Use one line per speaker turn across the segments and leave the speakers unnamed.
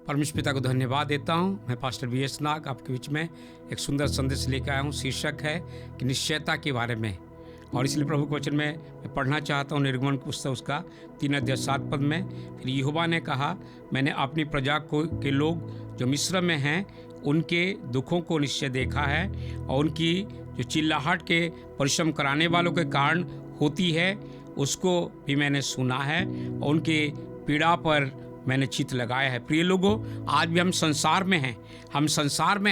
परमेश्वर पिता को धन्यवाद देता हूँ। मैं पास्टर वी.एस. नाग आपके बीच में एक सुंदर संदेश लेकर आया हूँ। शीर्षक है कि निश्चयता के बारे में, और इसलिए प्रभु के वचन में मैं पढ़ना चाहता हूँ निर्गमन पुस्तक उसका 3:7 में। फिर यहोवा ने कहा, मैंने अपनी प्रजा के लोग जो मिस्र में हैं उनके दुखों को निश्चय देखा है, और उनकी जो चिल्लाहट के परिश्रम कराने वालों के कारण होती है उसको भी मैंने सुना है, और उनके पीड़ा पर मैंने चित्त लगाया है। प्रिय लोगों, आज भी हम संसार में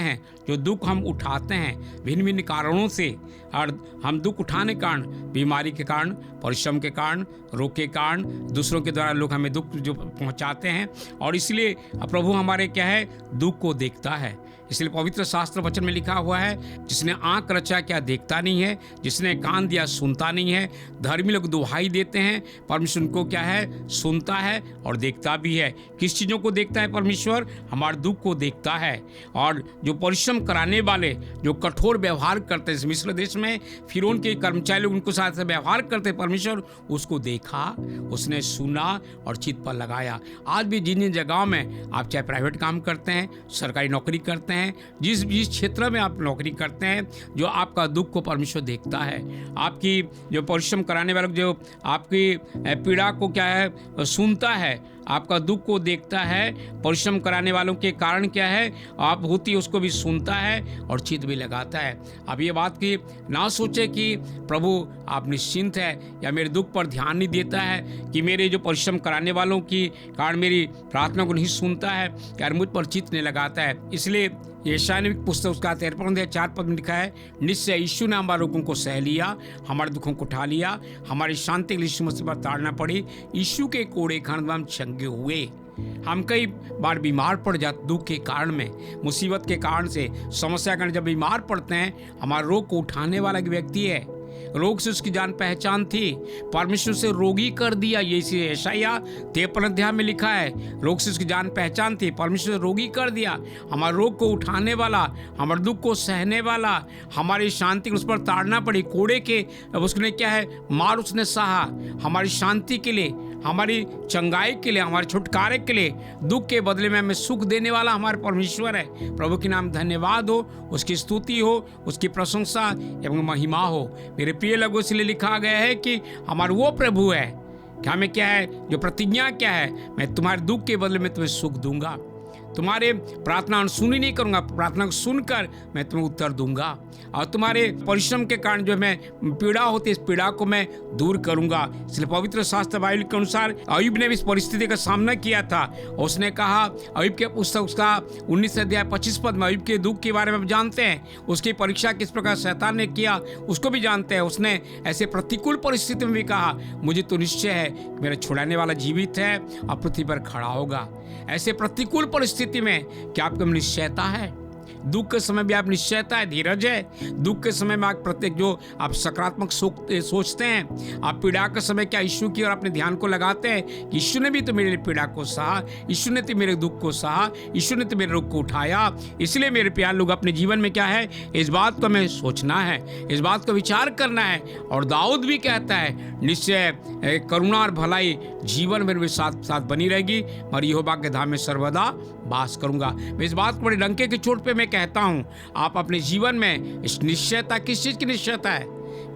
हैं, जो दुख हम उठाते हैं भिन्न भिन्न कारणों से, और हम दुख उठाने के कारण, बीमारी के कारण, परिश्रम के कारण, रोग के कारण, दूसरों के द्वारा लोग हमें दुख जो पहुंचाते हैं, और इसलिए प्रभु हमारे क्या है, दुख को देखता है। इसलिए पवित्र शास्त्र वचन में लिखा हुआ है, जिसने आंख रचा क्या देखता नहीं है, जिसने कान दिया सुनता नहीं है। धर्मी लोग दुहाई देते हैं, परमेश्वर उनको क्या है, सुनता है और देखता भी है। किस चीज़ों को देखता है परमेश्वर? हमारे दुख को देखता है। और जो परिश्रम कराने वाले, जो कठोर व्यवहार करते हैं मिस्र देश में, फिर उनके कर्मचारी लोग उनको साथ व्यवहार करते, परमेश्वर उसको देखा, उसने सुना और चित्त पर लगाया। आज भी जिन जिन जगहों में आप चाहे प्राइवेट काम करते हैं, सरकारी नौकरी करते हैं, जिस क्षेत्र में आप नौकरी करते हैं, जो आपका दुख को परमेश्वर देखता है। आपकी जो परिश्रम कराने वाले, जो आपकी पीड़ा को क्या है, सुनता है, आपका दुख को देखता है, परिश्रम कराने वालों के कारण क्या है आप होती है उसको भी सुनता है और चित्त भी लगाता है। अब ये बात की ना सोचे कि प्रभु आप निश्चिंत है या मेरे दुख पर ध्यान नहीं देता है, कि मेरे जो परिश्रम कराने वालों की कारण मेरी प्रार्थना को नहीं सुनता है, यार मुझ पर चित्त नहीं लगाता है। इसलिए यशायाह पुस्तक उसका 53:4 में लिखा है, निश्चय यीशु ने हमारे रोगों को सह लिया, हमारे दुखों को उठा लिया, हमारी शांति के लिए यीशु मसीह पर ताड़ना पड़ी। यीशु के कोड़े खाने में हम चंगे हुए। हम कई बार बीमार पड़ जाते, दुख के कारण में, मुसीबत के कारण से, समस्या के कारण जब बीमार पड़ते हैं, हमारे रोग को उठाने वाला व्यक्ति है। रोग से उसकी जान पहचान थी, परमेश्वर से रोगी कर दिया। ये यशायाह 53 में लिखा है, रोग से उसकी जान पहचान थी, परमेश्वर से रोगी कर दिया। हमारे रोग को उठाने वाला, हमारे दुख को सहने वाला, हमारी शांति को उस पर ताड़ना पड़ी। कोड़े के उसने क्या है, मार उसने सहा, हमारी शांति के लिए, हमारी चंगाई के लिए, हमारे छुटकारे के लिए, दुख के बदले में हमें सुख देने वाला हमारे परमेश्वर है। प्रभु के नाम धन्यवाद हो, उसकी स्तुति हो, उसकी प्रशंसा एवं महिमा हो। मेरे प्रिय लोगों, इसलिए लिखा गया है कि हमारा वो प्रभु है कि हमें क्या है, जो प्रतिज्ञा क्या है, मैं तुम्हारे दुख के बदले में तुम्हें सुख दूंगा, तुम्हारे प्रार्थना सुनी नहीं करूंगा, प्रार्थना को सुनकर मैं तुम्हें उत्तर दूंगा, और तुम्हारे परिश्रम के कारण जो मैं पीड़ा होती है, इस पीड़ा को मैं दूर करूंगा। इसलिए पवित्र शास्त्र बाइबल के अनुसार अय्यूब ने भी इस परिस्थिति का सामना किया था। उसने कहा, अय्यूब के पुस्तक उसका 19:25 में अय्यूब के दुख के बारे में जानते हैं, उसकी परीक्षा किस प्रकार शैतान ने किया उसको भी जानते हैं। उसने ऐसे प्रतिकूल परिस्थिति में भी कहा, मुझे तो निश्चय है मेरा छुड़ाने वाला जीवित है और पृथ्वी पर खड़ा होगा। ऐसे प्रतिकूल परिस्थिति में क्या आपको निश्चयता है? दुख के समय भी आप निश्चयता है, धीरज है? दुख के समय में आप प्रत्येक जो आप सकारात्मक सोचते हैं, आप पीड़ा के समय क्या यीशु की और अपने ध्यान को लगाते हैं कि यीशु ने भी तो मेरे पीड़ा को सहा, यीशु ने तो मेरे दुख को सहा, यीशु ने तो मेरे रोग को उठाया। इसलिए मेरे प्यारे लोग, अपने जीवन में क्या है, इस बात को हमें सोचना है, इस बात को विचार करना है। और दाऊद भी कहता है, निश्चय करुणा और भलाई जीवन में साथ साथ बनी रहेगी, और यहोवा के धाम में सर्वदा वास करूंगा। मैं इस बात को बड़े डंके की चोट पे मैं कहता हूं, आप अपने जीवन में इस निश्चयता, किस चीज की निश्चयता है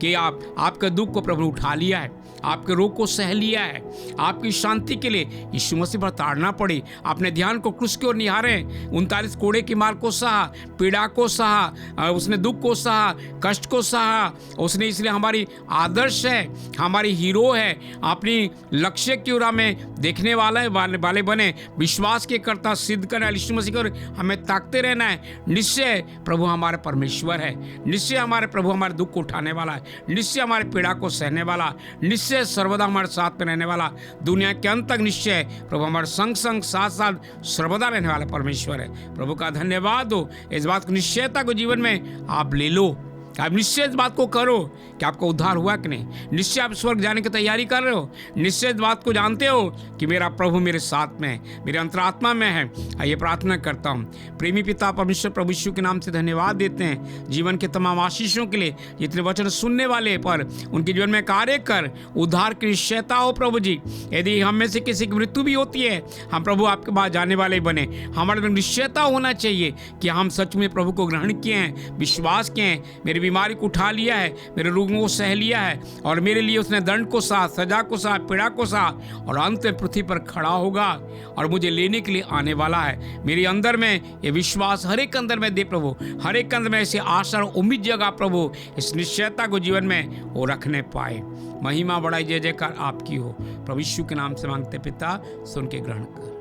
कि आपके दुख को प्रभु उठा लिया है, आपके रोग को सह लिया है, आपकी शांति के लिए यीशु मसीह पर ताड़ना पड़ी। अपने ध्यान को क्रूस की ओर निहारें। 39 कोड़े की मार को सहा, पीड़ा को सहा, उसने दुख को सहा, कष्ट को सहा उसने। इसलिए हमारी आदर्श है, हमारी हीरो है। अपनी लक्ष्य की ओर हमें देखने वाले बने, विश्वास के कर्ता सिद्ध करना, यीशु मसीह को हमें ताकते रहना है। निश्चय प्रभु हमारे परमेश्वर है, निश्चय हमारे प्रभु हमारे दुख को उठाने वाला है, निश्चय हमारे पीड़ा को सहने वाला, निश्चय सर्वदा हमारे साथ में रहने वाला, दुनिया के अंत तक निश्चय प्रभु हमारे संग साथ साथ सर्वदा रहने वाला परमेश्वर है। प्रभु का धन्यवाद हो। इस बात की निश्चयता को जीवन में आप ले लो, कि आप निश्चय इस बात को करो कि आपका उद्धार हुआ कि नहीं। निश्चय आप स्वर्ग जाने की तैयारी कर रहे हो। निश्चय इस बात को जानते हो कि मेरा प्रभु मेरे साथ में है, मेरे अंतरात्मा में है। आइए प्रार्थना करता हूँ। प्रेमी पिता परमेश्वर प्रभु यीशु के नाम से धन्यवाद देते हैं जीवन के तमाम आशीषों के लिए। जितने वचन सुनने वाले पर उनके जीवन में कार्य कर, उद्धार की निश्चयता हो प्रभु जी। यदि हम में से किसी की मृत्यु भी होती है, हम प्रभु आपके पास जाने वाले बने। हमारे में निश्चयता होना चाहिए कि हम सच में प्रभु को ग्रहण किए हैं, विश्वास किए हैं, मेरी बीमारी को उठा लिया है, मेरे रोगों को सह लिया है और मेरे लिए उसने दंड को सहा, सजा को सहा, पीड़ा को सहा और अंत में पृथ्वी पर खड़ा होगा और मुझे लेने के लिए आने वाला है। मेरे अंदर में ये विश्वास हर एक अंदर में दे प्रभु, हर एक अंदर में ऐसी आशा और उम्मीद जगा प्रभु, इस निश्चयता को जीवन में वो रखने पाए। महिमा बड़ाई जय जयकार आपकी हो। प्रभु यीशु के नाम से मांगते पिता, सुन के ग्रहण कर।